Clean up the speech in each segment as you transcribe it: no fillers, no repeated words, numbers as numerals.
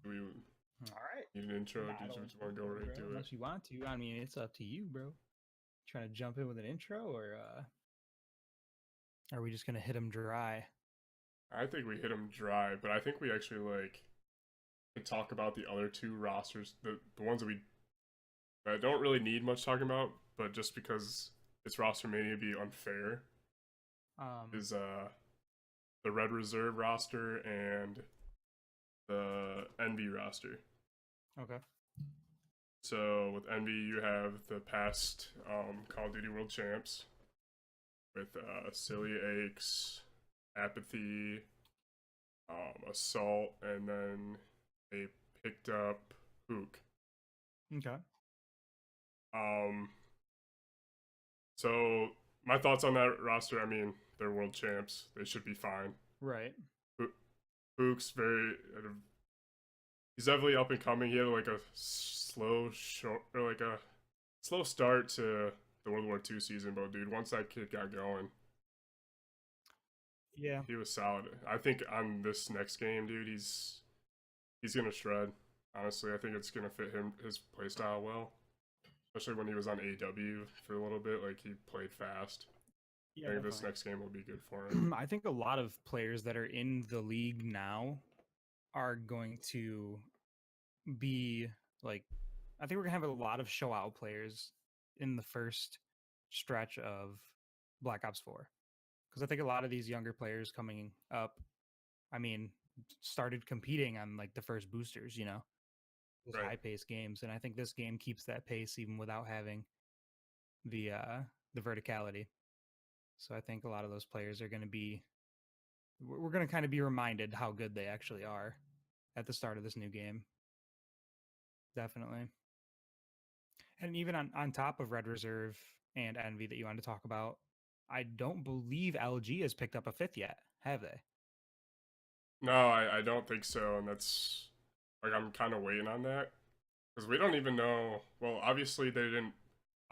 Do we All right. need an intro? Nah, Do I you don't just want to go right bro, to it? unless you want to. I mean, it's up to you, bro. Trying to jump in with an intro, or are we just gonna hit him dry? I think we hit them dry, but I think we actually could talk about the other two rosters, the ones that we don't really need much talking about, but just because it's Rostermania be unfair, Um, is the Red Reserve roster and the Envy roster. okay. So with Envy, you have the past Call of Duty World Champs with Silly Aches, Apathy, Assault, and then they picked up Hook. Okay. Um, so my thoughts on that roster. I mean, they're world champs. They should be fine. Right. Hook's very. He's definitely up and coming. He had like a slow short or like a slow start to the World War II season, but dude, once that kid got going, Yeah. he was solid. I think on this next game, dude, he's gonna shred. Honestly, I think it's gonna fit his playstyle well, especially when he was on AW for a little bit. Like he played fast. Yeah, I think this definitely. next game will be good for him. I think a lot of players that are in the league now are going to be like, I think we're gonna have a lot of show out players in the first stretch of Black Ops 4. Because I think a lot of these younger players coming up, I mean, started competing on like the first boosters, those Right. high paced games. And I think this game keeps that pace even without having the verticality. So I think a lot of those players are going to be, we're going to kind of be reminded how good they actually are at the start of this new game. Definitely. And even on top of Red Reserve and Envy that you wanted to talk about, I don't believe LG has picked up a fifth yet, have they? No, I don't think so, and that's like I'm kind of waiting on that because we don't even know. Well, obviously they didn't.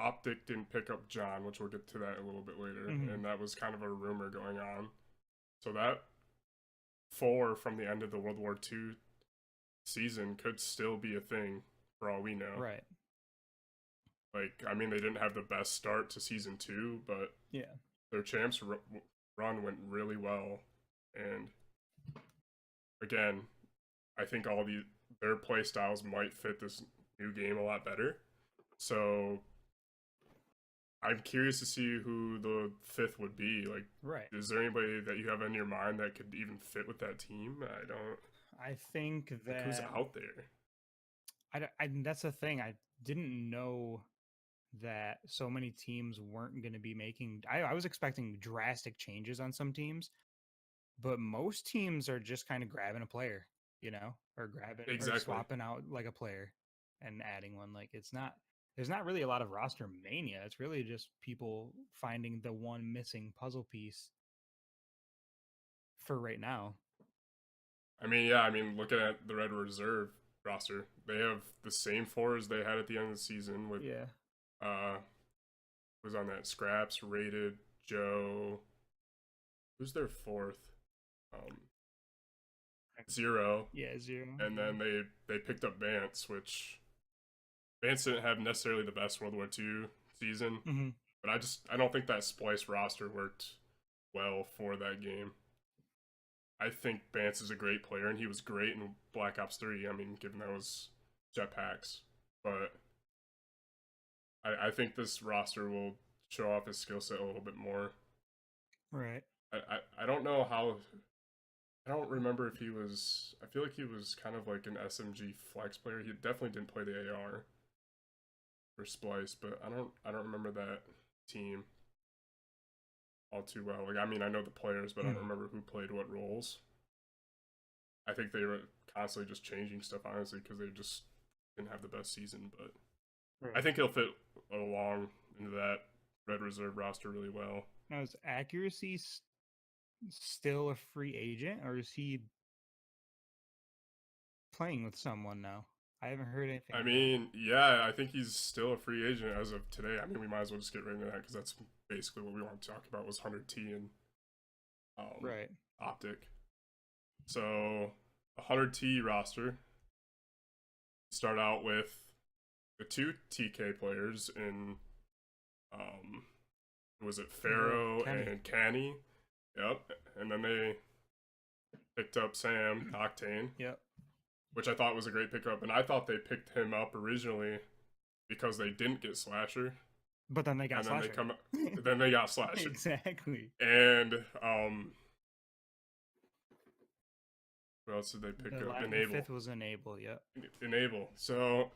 OpTic didn't pick up John, which we'll get to that a little bit later, Mm-hmm. and that was kind of a rumor going on. So that four from the end of the World War II season could still be a thing for all we know. Right. Like, I mean, they didn't have the best start to season two, but Yeah. their champs run went really well, and again, I think all their play styles might fit this new game a lot better. So I'm curious to see who the fifth would be. Like, Right. is there anybody that you have in your mind that could even fit with that team? I don't. I think Like, who's that out there? that's the thing. I didn't know that so many teams weren't going to be making. I was expecting drastic changes on some teams, but most teams are just kind of grabbing a player, or grabbing or Exactly. swapping out like a player and adding one. Like it's not. There's not really a lot of roster mania. It's really just people finding the one missing puzzle piece for right now. I mean, yeah. I mean, looking at the Red Reserve roster, they have the same four as they had at the end of the season with Yeah. uh, who's on that? Scraps, Rated, Joe. Who's their fourth? Um, Zero. Yeah, zero. And Yeah. then they picked up Vance, which Vance didn't have necessarily the best World War II season, Mm-hmm. but I don't think that splice roster worked well for that game. I think Vance is a great player, and he was great in Black Ops 3. I mean, given that was jetpacks, but I think this roster will show off his skill set a little bit more. Right. I don't know how. I don't remember if he was. I feel like he was kind of like an SMG flex player. He definitely didn't play the AR for Splice, but I don't remember that team all too well. Like I mean, I know the players, but I don't Mm-hmm. remember who played what roles. I think they were constantly just changing stuff, honestly, because they just didn't have the best season. But I Right. think he'll fit along into that Red Reserve roster really well. Now, is accuracy still a free agent, or is he playing with someone now? I haven't heard anything I about him. mean, yeah, I think he's still a free agent as of today. I mean, we might as well just get right into that because that's basically what we want to talk about was 100T and um, Right. OpTic. So, a 100T roster. Start out with the two TK players in, was it Pharaoh Kenny. and Canny? Yep. And then they picked up Sam Octane. Yep. Which I thought was a great pickup, and I thought they picked him up originally because they didn't get Slasher, But then they got and Slasher. then they got Slasher. Exactly. And what else did they pick up? Enable. The fifth was Enable. Yep. Enable. So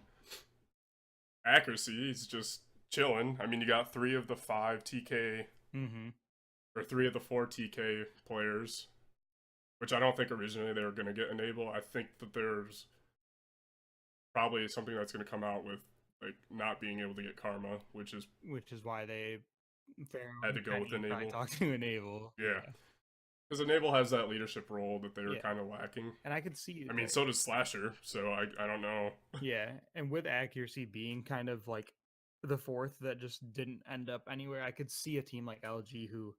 accuracy is just chilling. I mean, you got 3 of the 5 TK, or 3 of the 4 TK players, which I don't think originally they were going to get Enable. I think that there's probably something that's going to come out with like not being able to get Karma, which is why they had to go with Enable. Talk to Enable. Yeah, because Enable has that leadership role that they were kind of lacking. And I could see. I mean, so does Slasher. So I don't know. Yeah, and with accuracy being kind of like the 4th that just didn't end up anywhere, I could see a team like LG who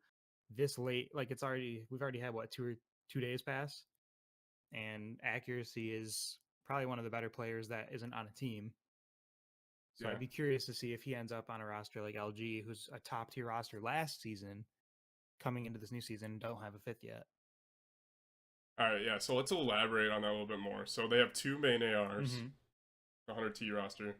this late, like we've already had what 2 days pass, and accuracy is probably one of the better players that isn't on a team. So I'd be curious to see if he ends up on a roster like LG, who's a top tier roster last season, coming into this new season, don't have a 5th yet. All right, yeah. So let's elaborate on that a little bit more. So they have 2 main ARs, 100T roster.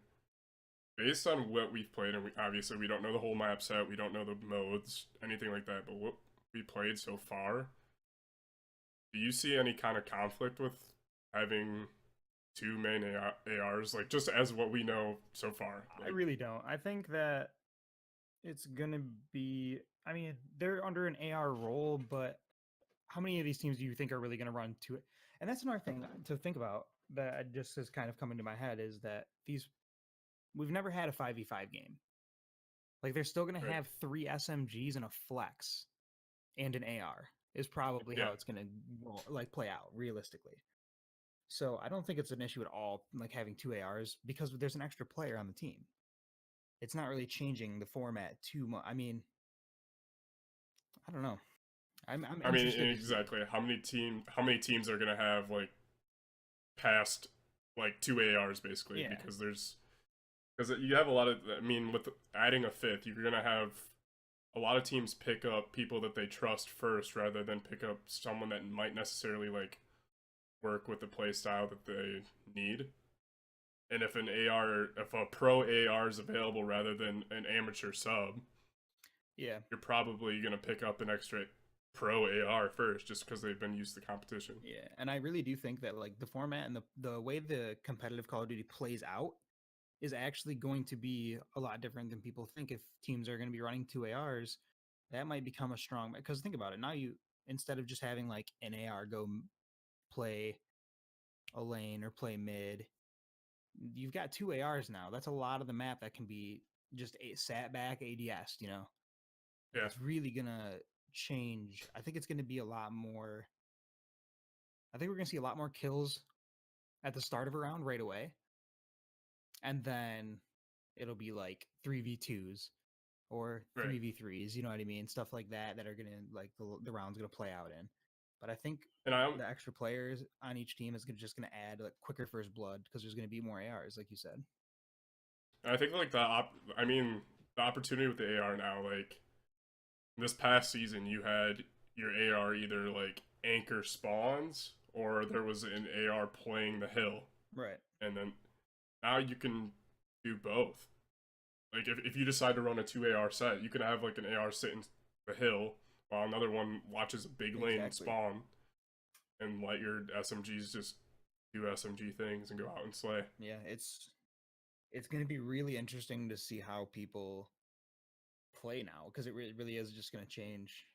Based on what we've played, and obviously we don't know the whole map set, we don't know the modes, anything like that, but what we played so far, do you see any kind of conflict with having 2 main ARs, like just as what we know so far? I really don't. I think that it's gonna be, I mean, they're under an AR role, but how many of these teams do you think are really gonna run to it? And that's another thing to think about that just has kind of come into my head is that we've never had a 5v5 game. Like they're still gonna have 3 SMGs and a flex and an AR is probably how it's gonna like play out realistically. So I don't think it's an issue at all, like having 2 ARs, because there's an extra player on the team. It's not really changing the format too much. I mean, I don't know. I mean, exactly. How many teams are gonna have like past like 2 ARs basically? Yeah. Because you have a lot of. I mean, with adding a 5th, you're gonna have a lot of teams pick up people that they trust first, rather than pick up someone that might necessarily like work with the play style that they need. And if a pro AR is available rather than an amateur sub, you're probably gonna pick up an extra pro AR first, just because they've been used to competition. Yeah, and I really do think that like the format and the way the competitive Call of Duty plays out is actually going to be a lot different than people think. If teams are going to be running 2 ARs, that might become a strong, because think about it. Now instead of just having like an AR go play a lane or play mid, you've got 2 ARs now. That's a lot of the map that can be just sat back ADS, you know? Yeah. It's really going to change. I think it's going to be a lot more. I think we're going to see a lot more kills at the start of a round right away. And then it'll be like 3v2s or 3v3s, you know what I mean? Stuff like that are going to, like, the round's going to play out in. But I think the extra players on each team is just going to add like quicker first blood, because there's going to be more ARs, like you said. I think like the opportunity with the AR now, like this past season, you had your AR either like anchor spawns or there was an AR playing the hill. Right. And then now you can do both. Like if you decide to run a 2 AR set, you can have like an AR sitting the hill while another one watches a big lane spawn, and let your SMGs just do SMG things and go out and slay. Yeah, it's going to be really interesting to see how people play now, because it really is just going to change,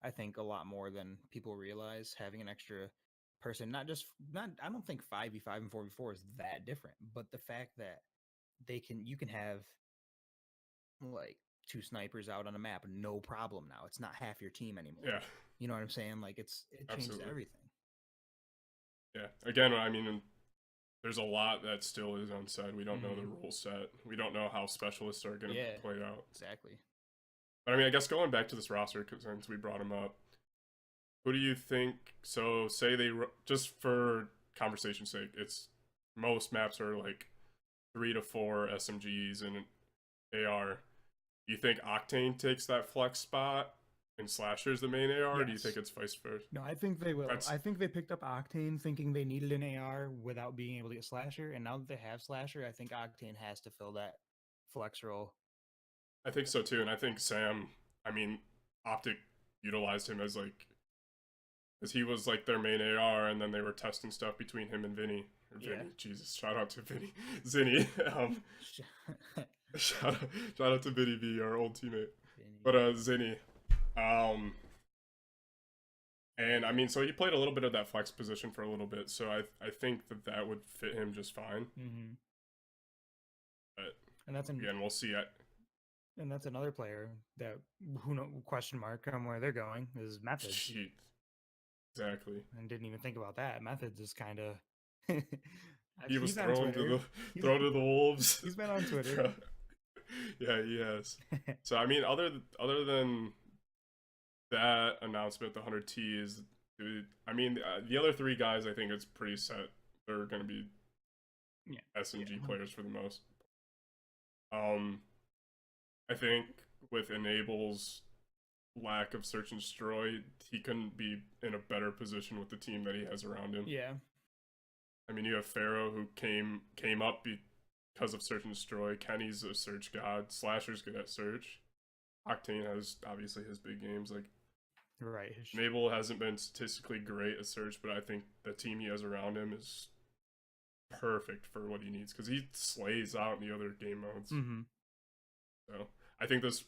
I think, a lot more than people realize. Having an extra person, I don't think 5v5 and 4v4 is that different, but the fact that you can have like 2 snipers out on a map, no problem now. It's not half your team anymore. Yeah. You know what I'm saying? Like it changes everything. Yeah. Again, I mean, there's a lot that still is unsaid. We don't know the rule set. We don't know how specialists are going to play out. Exactly. But I mean, I guess going back to this roster, since we brought him up, who do you think? So say just for conversation's sake, it's most maps are like 3 to 4 SMGs and an AR. Do you think Octane takes that flex spot and Slasher's the main AR, or do you think Yes. it's vice versa? No, I think they will. That's I think they picked up Octane thinking they needed an AR without being able to get Slasher, and now that they have Slasher, I think Octane has to fill that flex role. I think so too, and I think Sam. I mean, OpTic utilized him as like, as he was like their main AR, and then they were testing stuff between him and Vinny. Or Vinny, Yeah. Jesus, shout out to Vinny, Zinny. Shout out, shout out to Vinny B, our old teammate. But Zinny, and I mean, so he played a little bit of that flex position for a little bit, so I think that would fit him just fine. Mm-hmm. But And that's again, we'll see. And that's another player that who know question mark on where they're going is Methods. Shit. Exactly. And didn't even think about that. Methods is kind of he was thrown to the wolves. He's been on Twitter. Yeah, he has. So I mean, other than that announcement, the 100T is. I mean, the other 3 guys, I think it's pretty set. They're going to be SMG players for the most. I think with Enable's lack of search and destroy, he couldn't be in a better position with the team that he has around him. Yeah. I mean, you have Pharaoh who came up because of search and destroy. Kenny's a search god. Slasher's good at search. Octane has obviously his big games. Like, right. Enable hasn't been statistically great at search, but I think the team he has around him is perfect for what he needs because he slays out in the other game modes. Mm-hmm. So I think this,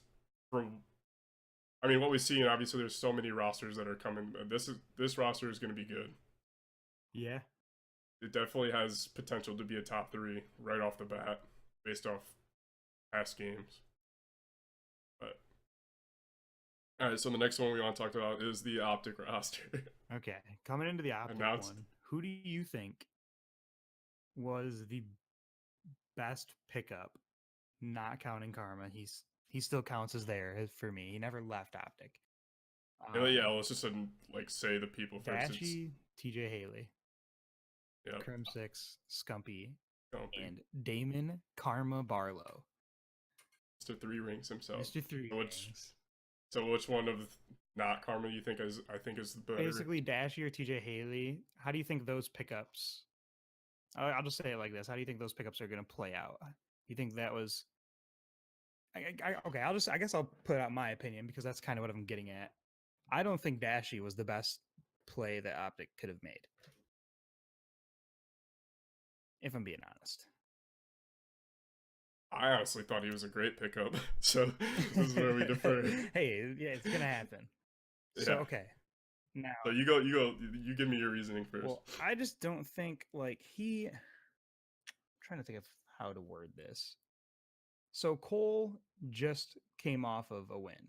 I mean, what we see, and obviously there's so many rosters that are coming. This roster is going to be good. Yeah. It definitely has potential to be a top 3 right off the bat, based off past games. But all right, so the next one we want to talk about is the OpTic roster. Okay, coming into the OpTic one, who do you think was the best pickup? Not counting Karma, he still counts as there for me. He never left OpTic. Yeah, let's just like say the people first. Dashy, TJ Haley, yep. Crim6, Scumpy, and Damon Karma Barlow. Mr. 3 Rings himself. Mr. 3 Rings. So which one of not Karma do you think is the better? Basically, Dashy or TJ Haley. How do you think those pickups? I'll just say it like this: how do you think those pickups are going to play out? You think that was? Okay, I guess I'll put out my opinion because that's kind of what I'm getting at. I don't think Dashy was the best play that OpTic could have made. If I'm being honest. I honestly thought he was a great pickup. So this is where we defer. Hey, yeah, it's gonna happen. Yeah. So okay. Now so you give me your reasoning first. Well, I just don't think like I'm trying to think of how to word this. So Cole just came off of a win.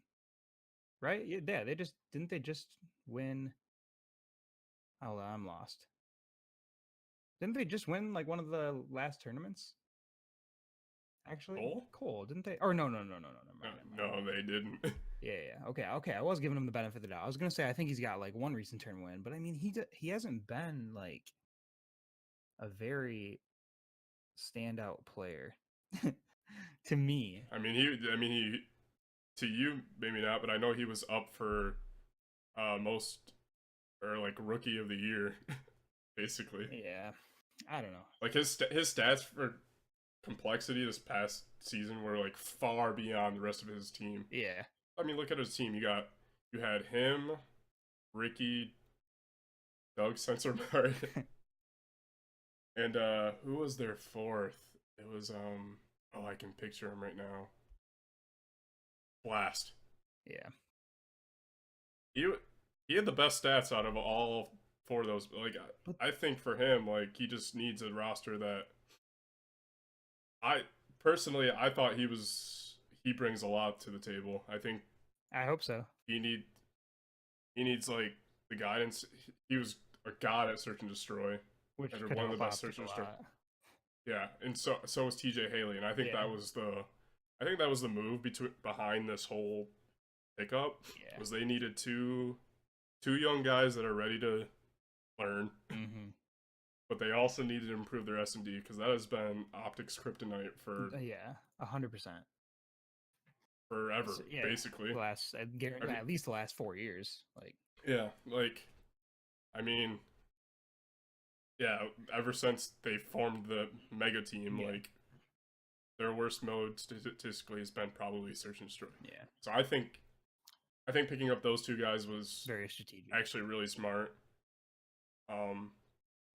Right? Yeah, they just win. Oh, I'm lost. Didn't they just win like one of the last tournaments? Actually, Cole, didn't they? Or no. No, they didn't. Yeah. Okay. I was giving him the benefit of the doubt. I was gonna say I think he's got like one recent turn win, but I mean he hasn't been like a very standout player to me. I mean he to you maybe not, but I know he was up for most or like rookie of the year, basically. Yeah, I don't know. Like his stats for complexity this past season were like far beyond the rest of his team. Yeah. I mean, look at his team. You had him, Ricky, Doug Sensormart, and who was their 4th? It was I can picture him right now. Blast. Yeah. He had the best stats out of all 4 of those. Like I think for him, like he just needs a roster that I thought he brings a lot to the table. I hope so. He needs like the guidance. He was a god at search and destroy, which could one of the best search and destroy. Yeah, and so was TJ Haley, and I think that was the move behind this whole pickup. Yeah. Was they needed two young guys that are ready to learn. Mm-hmm. but they also needed to improve their S&D because that has been OpTic's kryptonite for Yeah, 100%. forever, So, yeah, basically. the last I mean, at least the last 4 years. Like, yeah, like I mean, yeah, ever since they formed the mega team, yeah, like their worst mode statistically has been probably search and destroy. yeah, So I think picking up those two guys was very strategic. actually really smart. Um,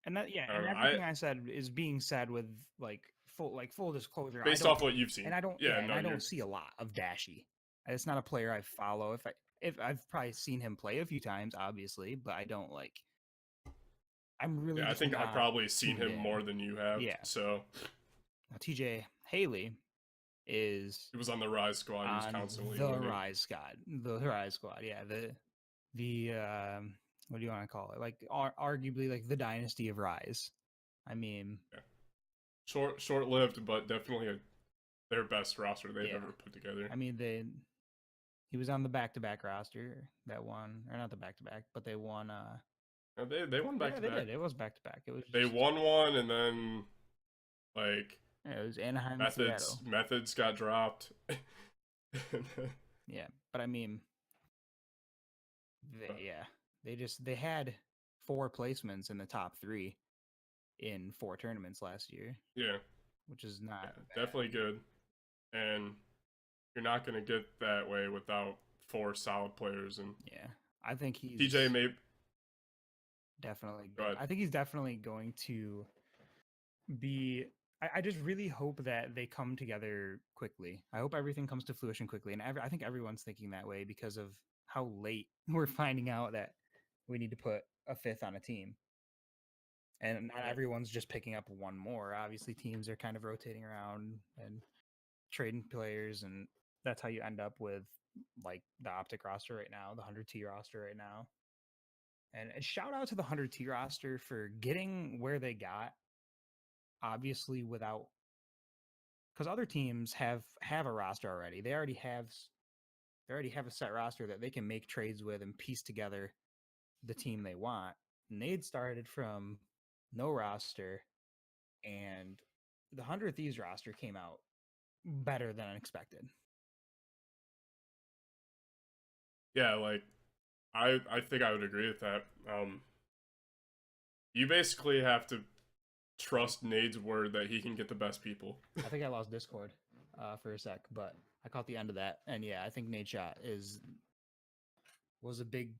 And that, yeah, I don't and know. everything I said is being said with full disclosure. I Based don't off what you've seen, and I don't yeah, and no, I you're don't see a lot of Dashy. It's not a player I follow. If I've probably seen him play a few times, obviously, but I don't like. I'm really yeah. I just think I've not probably seen tuned him more in. than you have. Yeah. So Now, TJ Haley is he was on the Rise squad. He was on constantly the winning. Rise Squad. The Rise Squad. Yeah. The what do you want to call it? Like arguably like the dynasty of Rise. I mean, Yeah. Short lived, but definitely their best roster they've yeah. ever put together. I mean, he was on the back-to-back roster that won, or not the back-to-back, but they won. They won back Yeah, to they back. did. It was back-to-back. It was They just won one, and then like yeah, it was Anaheim and methods Seattle. methods got dropped. Yeah, but I mean, yeah, they had 4 placements in the top 3 in 4 tournaments last year, Yeah, which is not yeah, bad. definitely good. And you're not gonna get that way without 4 solid players. And Yeah, I think TJ he's may definitely go going. ahead. I think he's definitely going to be. I just really hope that they come together quickly. I hope everything comes to fruition quickly, and I think everyone's thinking that way because of how late we're finding out that we need to put a 5th on a team, and not Yeah, everyone's just picking up one more. Obviously, teams are kind of rotating around and trading players, and that's how you end up with like the OpTic roster right now, the 100T roster right now. And shout out to the 100T roster for getting where they got, obviously without because other teams have a roster already. They already have a set roster that they can make trades with and piece together the team they want. Nade started from no roster, and the 100 Thieves roster came out better than expected. yeah, like I think I would agree with that. You basically have to trust Nade's word that he can get the best people. I think I lost Discord for a sec, but I caught the end of that. And yeah, I think Nade shot was a big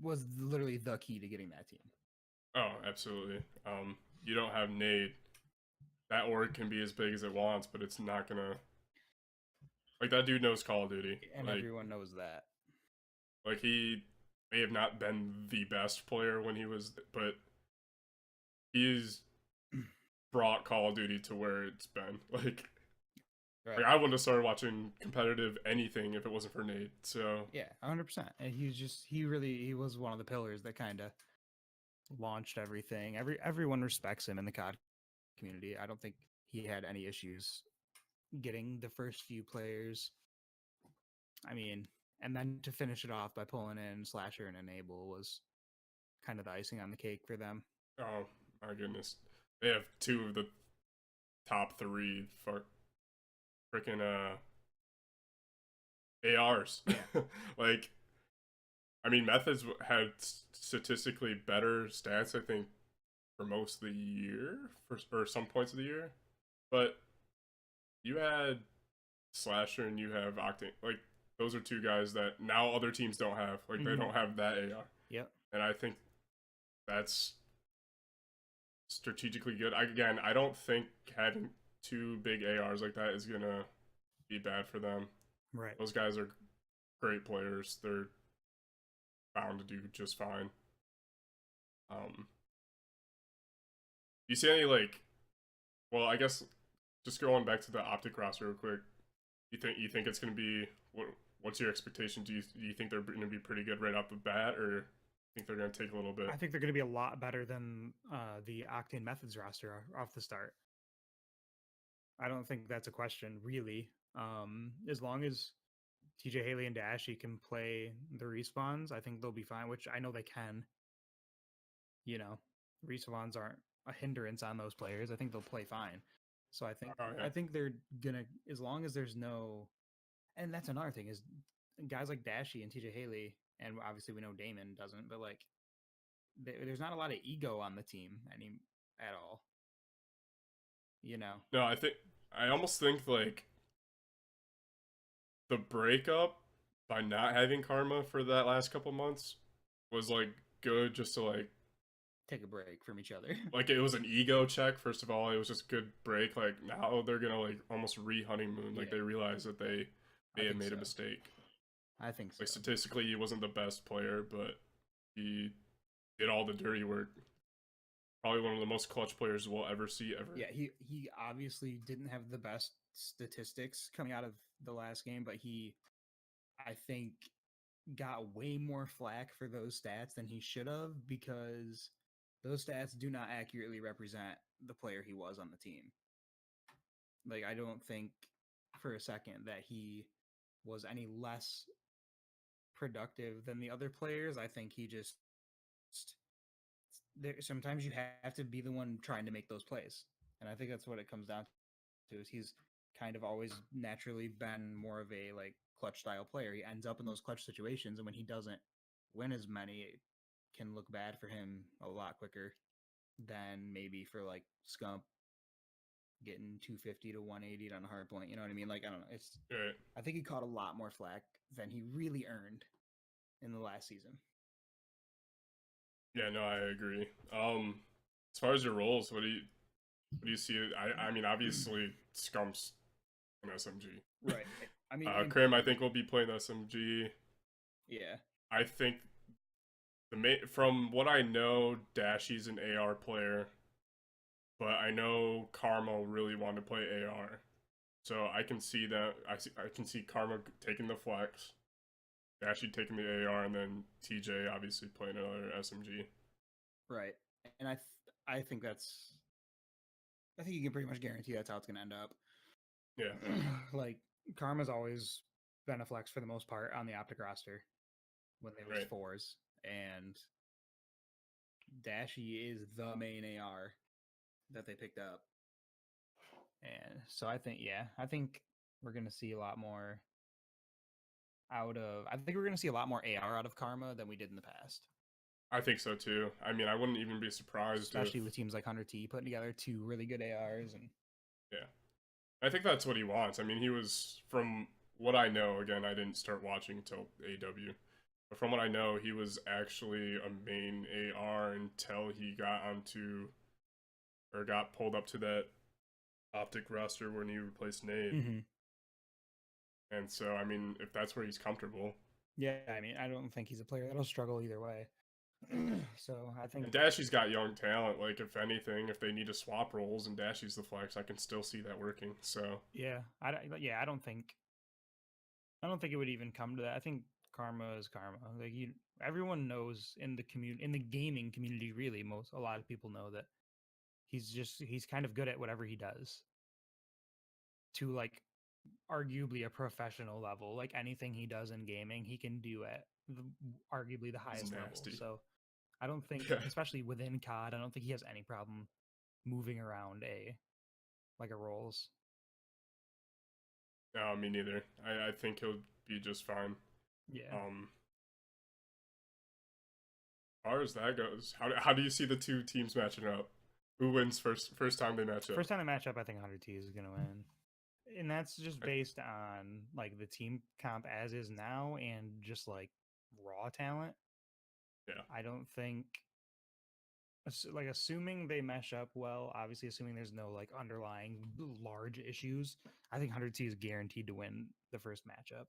was literally the key to getting that team. Oh, absolutely. You don't have Nade. That org can be as big as it wants, but it's not gonna like that dude knows Call of Duty. And everyone knows that. Like he may have not been the best player when he was, but he's brought Call of Duty to where it's been. Right. Like I wouldn't have started watching competitive anything if it wasn't for Nate. So Yeah, 100%. And he was one of the pillars that kind of launched everything. Everyone respects him in the COD community. I don't think he had any issues getting the first few players. I mean, and then to finish it off by pulling in Slasher and Enable was kind of the icing on the cake for them. oh my goodness, they have 2 of the top 3 for freaking ARs. Yeah. Like I mean, Methods had statistically better stats, I think, for most of the year, or some points of the year. But you had Slasher and you have Octane. Like, those are 2 guys that now other teams don't have. Like, they don't have that AR. Yep. And I think that's strategically good. Again, I don't think having 2 big ARs like that is going to be bad for them. Right. Those guys are great players. They're bound to do just fine. You see any well, I guess just going back to the OpTic roster real quick. You think it's gonna be what's your expectation? Do you think they're gonna be pretty good right off the bat, or think they're gonna take a little bit? I think they're going to be a lot better than the Octane Methods roster off the start. I don't think that's a question, really. As long as TJ Haley and Dashy can play the respawns, I think they'll be fine, which I know they can. You know, respawns aren't a hindrance on those players. I think they'll play fine. So Oh, yeah. I think they're gonna, as long as there's no, and that's another thing is guys like Dashy and TJ Haley, and obviously we know Damon doesn't, but like there's not a lot of ego on the team at all. You know, No, I almost think like the breakup by not having Karma for that last couple months was like good just to take a break from each other. like it was an ego check. First of all, it was just a good break. Like now they're gonna like almost re-honeymoon. Like Yeah. they realize that they had made a mistake. I think so. Like statistically, he wasn't the best player, but he did all the dirty work. Probably one of the most clutch players we'll ever see ever. Yeah, he obviously didn't have the best statistics coming out of the last game, but I think got way more flack for those stats than he should have because those stats do not accurately represent the player he was on the team. Like I don't think for a second that he was any less productive than the other players. I think he just sometimes you have to be the one trying to make those plays. And I think that's what it comes down to is he's kind of always naturally been more of a like clutch style player. He ends up in those clutch situations, and when he doesn't win as many, it can look bad for him a lot quicker than maybe for like Scump getting 250 to 180 on a hard point. You know what I mean? Like I don't know. Right. I think he caught a lot more flack than he really earned in the last season. Yeah, no, I agree. As far as your roles, what do you see? I mean, obviously, Scump's an SMG. Right. I mean, Krim, I think will be playing SMG. Yeah. I think from what I know, Dashy's an AR player, but I know Karma really wanted to play AR, so I can see that. I can see Karma taking the flex, Dashy taking the AR, and then TJ obviously playing another SMG. Right. And I think I think you can pretty much guarantee that's how it's going to end up. Yeah. Like Karma's always been a flex for the most part on the OpTic roster when they was Right. fours, and Dashy is the main AR that they picked up. And so I think we're going to see a lot more I think we're going to see a lot more AR out of Karma than we did in the past. I think so too. I mean, I wouldn't even be surprised, especially with teams like 100T putting together two really good ARs. And yeah, I think that's what he wants. I mean, he was, from what I know, again, I didn't start watching until AW, but from what I know, he was actually a main AR until he got onto or got pulled up to that OpTic roster when he replaced Nade. Mm-hmm. And so, I mean, if that's where he's comfortable. Yeah, I mean, I don't think he's a player that'll struggle either way. So I think. And Dashy's got young talent. Like, if anything, if they need to swap roles and Dashy's the flex, I can still see that working. So Yeah, I don't think it would even come to that. I think Karma is Karma. Like everyone knows in the in the gaming community, really, a lot of people know that he's kind of good at whatever he does. To like arguably a professional level, like anything he does in gaming, he can do at arguably the highest level. So I don't think, especially within COD, I don't think he has any problem moving around a roles. No, me neither. I think he'll be just fine. Yeah. As far as that goes, how do you see the two teams matching up? Who wins first time they match up? First time they match up, I think 100T is gonna win. And that's just based on like the team comp as is now and just like raw talent. Yeah. I don't think like assuming they mesh up well, obviously assuming there's no like underlying large issues, I think 100T is guaranteed to win the first matchup.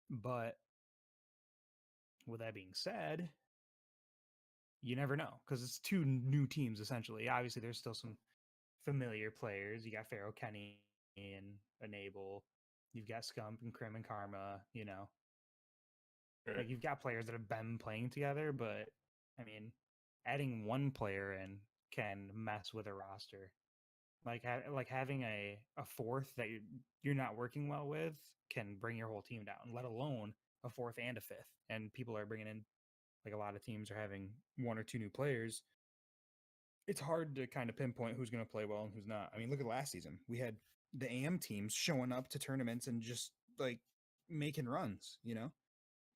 But with that being said, you never know because it's two new teams essentially. Obviously, there's still some familiar players. You got Pharaoh Kenny and Enable. You've got Scump and Krim and Karma. You know, Right. like you've got players that have been playing together. But I mean, adding one player in can mess with a roster. Like having a fourth that you're not working well with can bring your whole team down. Let alone a fourth and a fifth. And people are bringing in, like a lot of teams are having one or two new players it's hard to kind of pinpoint who's going to play well and who's not. I mean, look at last season. We had the AM teams showing up to tournaments and just like making runs, you know?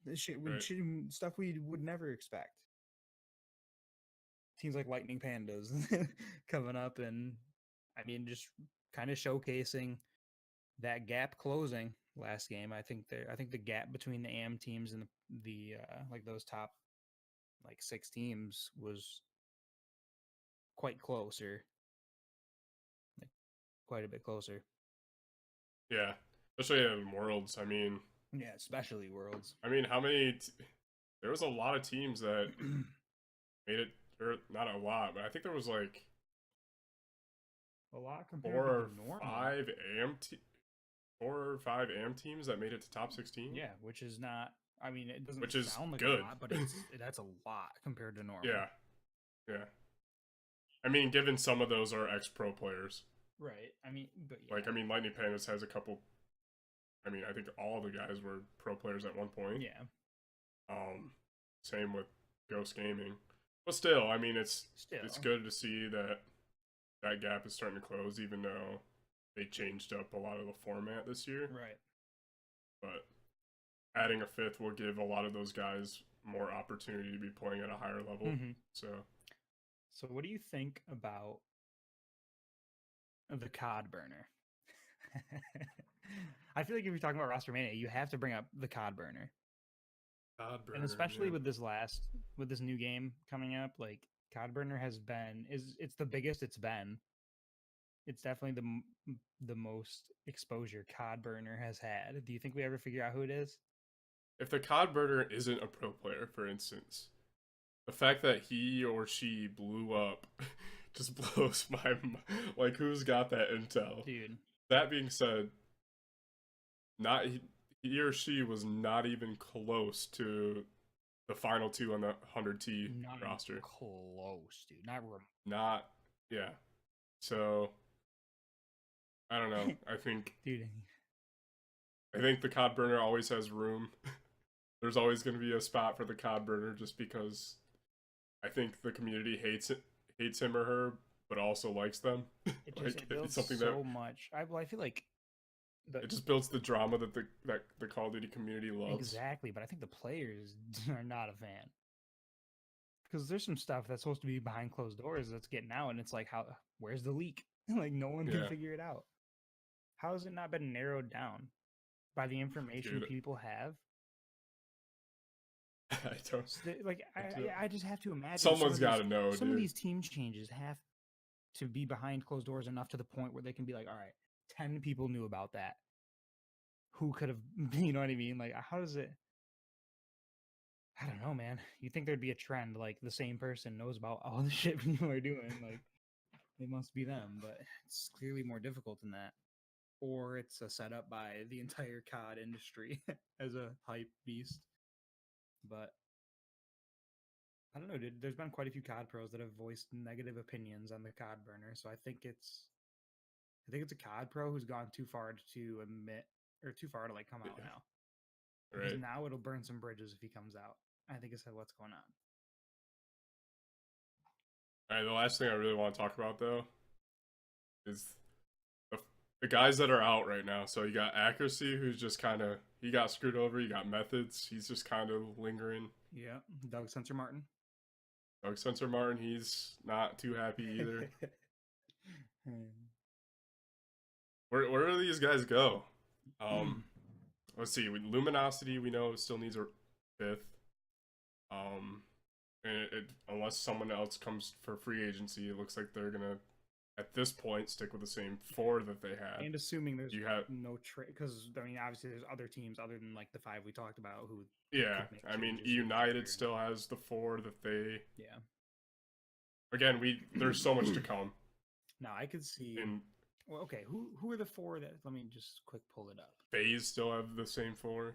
This shit, Right. stuff we would never expect. Teams like Lightning Pandas coming up and I mean just kind of showcasing that gap closing last game. I think the gap between the AM teams and the like those top like 6 teams was quite closer. Like quite a bit closer. Yeah, especially in Worlds. I mean, Yeah, especially Worlds. I mean, how many? There was a lot of teams that made it, or not a lot, but I think there was like A lot compared 4 to or the normal. 5 AM, 4 or 5 AM teams that made it to top 16. Yeah, which is not. I mean, it doesn't Which is sound like good. a lot, but that's a lot compared to normal. Yeah, yeah. I mean, given some of those are ex-pro players. Right. I mean, but yeah. Like, I mean, Lightning Pandas has a couple. I mean, I think all the guys were pro players at one point. Yeah. Same with Ghost Gaming, but still, I mean, it's good to see that that gap is starting to close, even though they changed up a lot of the format this year. Right. But adding a 5th will give a lot of those guys more opportunity to be playing at a higher level. Mm-hmm. So what do you think about the Cod Burner? I feel like if you're talking about Rostermania, you have to bring up the Cod Burner. Cod Burner, and especially with this new game coming up, like Cod Burner it's the biggest it's been. It's definitely the most exposure Cod Burner has had. Do you think we ever figure out who it is? If the Cod Burner isn't a pro player, for instance, the fact that he or she blew up just blows my mind. Like, who's got that intel? Dude. That being said, he or she was not even close to the final 2 on the 100T roster. Close, dude. Not, yeah. So, I don't know. I think, dude. I think the Cod Burner always has room. There's always going to be a spot for the Cod Burner just because I think the community hates him or her, but also likes them. It builds so much. I feel like it just builds the drama that the Call of Duty community loves. Exactly, but I think the players are not a fan because there's some stuff that's supposed to be behind closed doors that's getting out, and it's like, where's the leak? Like no one can figure it out. How has it not been narrowed down by the information people have? I don't like. I just have to imagine someone's got to know. Some of these team changes have to be behind closed doors enough to the point where they can be like, all right, 10 people knew about that. Who could have, you know what I mean? Like, how does it? I don't know, man. You think there'd be a trend like the same person knows about all the shit people are doing? Like, it must be them, but it's clearly more difficult than that. Or it's a setup by the entire COD industry as a hype beast. But I don't know, dude. There's been quite a few COD pros that have voiced negative opinions on the COD burner, so I think it's a COD pro who's gone too far to admit or too far to like come out now. Because now it'll burn some bridges if he comes out. I think it's what's going on. All right, the last thing I really want to talk about though is the guys that are out right now. So you got Accuracy, who's just kind of he got screwed over. You got Methods, he's just kind of lingering. Yeah, Doug Sensor Martin. Doug Sensor Martin, he's not too happy either. Where do these guys go? Let's see. Luminosity, we know still needs a 5th. And unless someone else comes for free agency, it looks like they're gonna, at this point, stick with the same 4 that they had. And assuming there's no trade, because I mean, obviously there's other teams other than like the 5 we talked about who. Yeah, I mean, United still has the 4 that they. Yeah. Again, there's so much to come. Now I could see. Well, okay, who are the 4 that? Let me just quick pull it up. FaZe still have the same 4.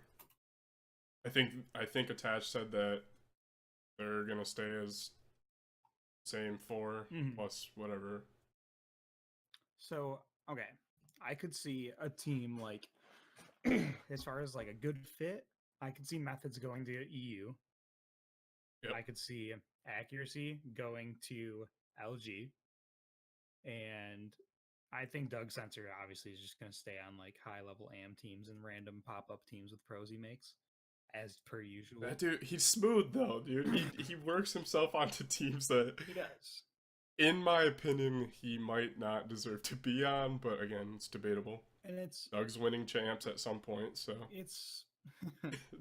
I think Attach said that they're gonna stay as same 4 plus whatever. So okay, I could see a team like, as far as like a good fit, I could see Methods going to EU. Yep. I could see Accuracy going to LG, and I think Doug Sensor obviously is just going to stay on like high level AM teams and random pop up teams with pros he makes, as per usual. That dude, he's smooth though, dude. He works himself onto teams that He does. In my opinion, he might not deserve to be on, but again, it's debatable. And it's Doug's winning champs at some point, so it's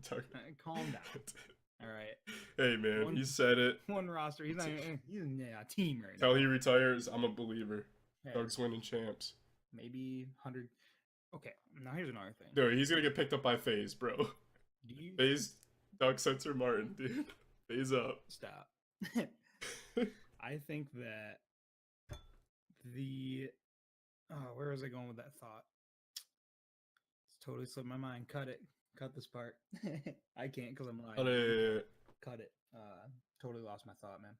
Doug... calm down. All right. Hey man, he said it. One roster. He's not. He's in a team right Till now. he retires, I'm a believer. Hey, Doug's winning champs. maybe 100. Okay. Now here's another thing. Dude, he's gonna get picked up by FaZe, bro. FaZe, Doug Sensor Martin, dude. FaZe up. Stop. I think that the where was I going with that thought? It's totally slipped my mind. Cut it. Cut this part. I can't because I'm lying. Cut it. Totally lost my thought, man.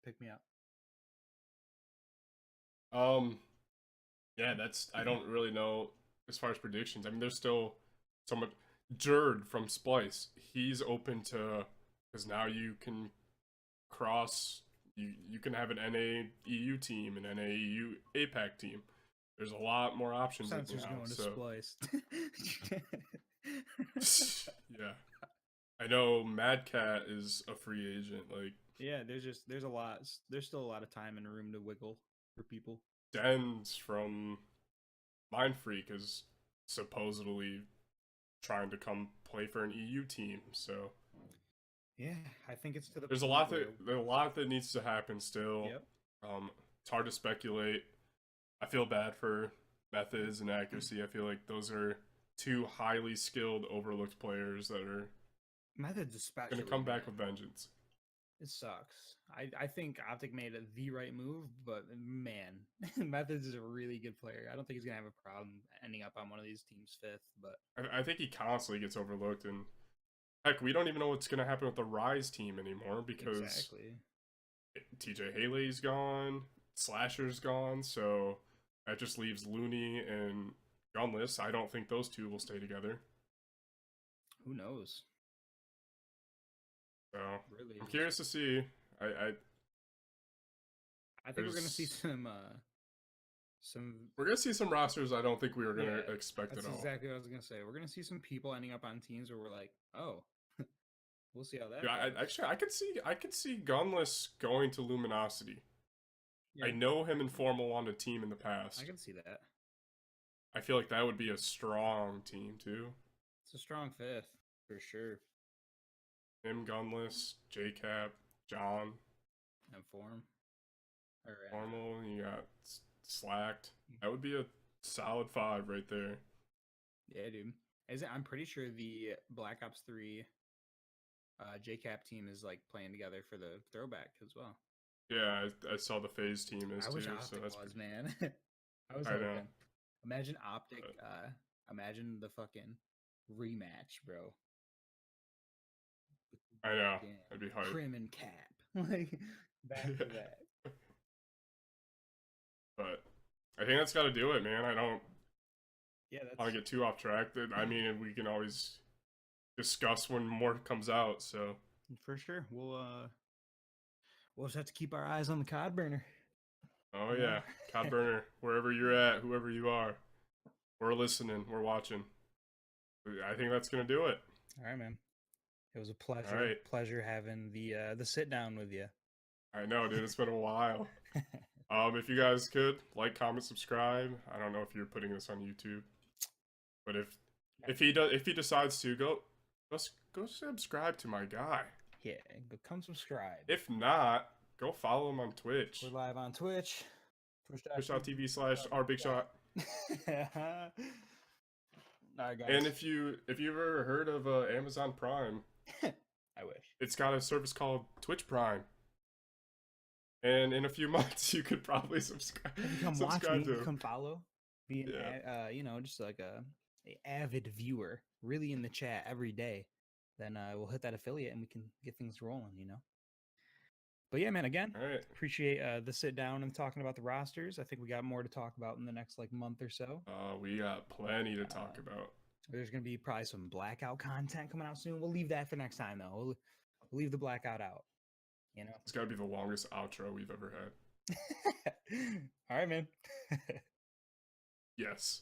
Pick me up. Yeah, I don't really know as far as predictions. I mean, there's still someone, Jerd from Splice. He's open to, because now you can cross. You can have an NA EU team, an NA EU APAC team. There's a lot more options. Sensor's going to Splice. Yeah, I know. Mad Cat is a free agent. Like, yeah, there's a lot. There's still a lot of time and room to wiggle for people. Dens from Mind Freak is supposedly trying to come play for an EU team. So yeah, I think it's to the. There's a lot that needs to happen still. Yep. It's hard to speculate. I feel bad for Methods and Accuracy. I feel like those are two highly skilled, overlooked players that are Methods especially going to come back with vengeance. It sucks. I think OpTic made the right move, but man, Methods is a really good player. I don't think he's gonna have a problem ending up on one of these teams 5th. But I think he constantly gets overlooked, and heck, we don't even know what's gonna happen with the Rise team anymore because TJ Haley's gone, Slasher's gone, so that just leaves Looney and Gunless. I don't think those two will stay together. Who knows? So really, I'm curious to see. I think we're gonna see some. We're gonna see some rosters I don't think we were gonna expect at all. That's exactly what I was gonna say. We're gonna see some people ending up on teams where we're like, oh, we'll see how that. Yeah, I could see Gunless going to Luminosity. Yeah. I know him and Formal on a team in the past. I can see that. I feel like that would be a strong team too. It's a strong 5th for sure. Him, Gunless, JCap, John, and Form. Formal, you got Slacked. That would be a solid 5 right there. Yeah, dude. I'm pretty sure the Black Ops 3 JCap team is like playing together for the throwback as well. Yeah, I saw the FaZe team is too. I wish OpTic was, man. I know. Imagine OpTic. Imagine the fucking rematch, bro. I know. That'd be hype. Crim and Cap. Like, back to back. But I think that's got to do it, man. I don't want to get too off track. I mean, we can always discuss when more comes out, so. For sure. We'll just have to keep our eyes on the Cod Burner. Oh, yeah. Cod Burner. Wherever you're at, whoever you are. We're listening. We're watching. I think that's going to do it. All right, man. It was a pleasure. Pleasure having the sit down with you. I know, dude. It's been a while. If you guys could like, comment, subscribe. I don't know if you're putting this on YouTube, but if he decides to go subscribe to my guy. Yeah, go come subscribe. If not, go follow him on Twitch. We're live on Twitch. Twitch.tv/ourbigshot. All right, guys. And if you ever heard of Amazon Prime, I wish. It's got a service called Twitch Prime. And in a few months, you could probably subscribe. Come watch me. Come follow. Be an, just like a avid viewer, really in the chat every day. Then we'll hit that affiliate and we can get things rolling. But yeah, man. Again, appreciate the sit down and talking about the rosters. I think we got more to talk about in the next month or so. We got plenty to talk about. There's gonna be probably some blackout content coming out soon. We'll leave that for next time, though. We'll leave the blackout out. It's got to be the longest outro we've ever All right, man. Yes.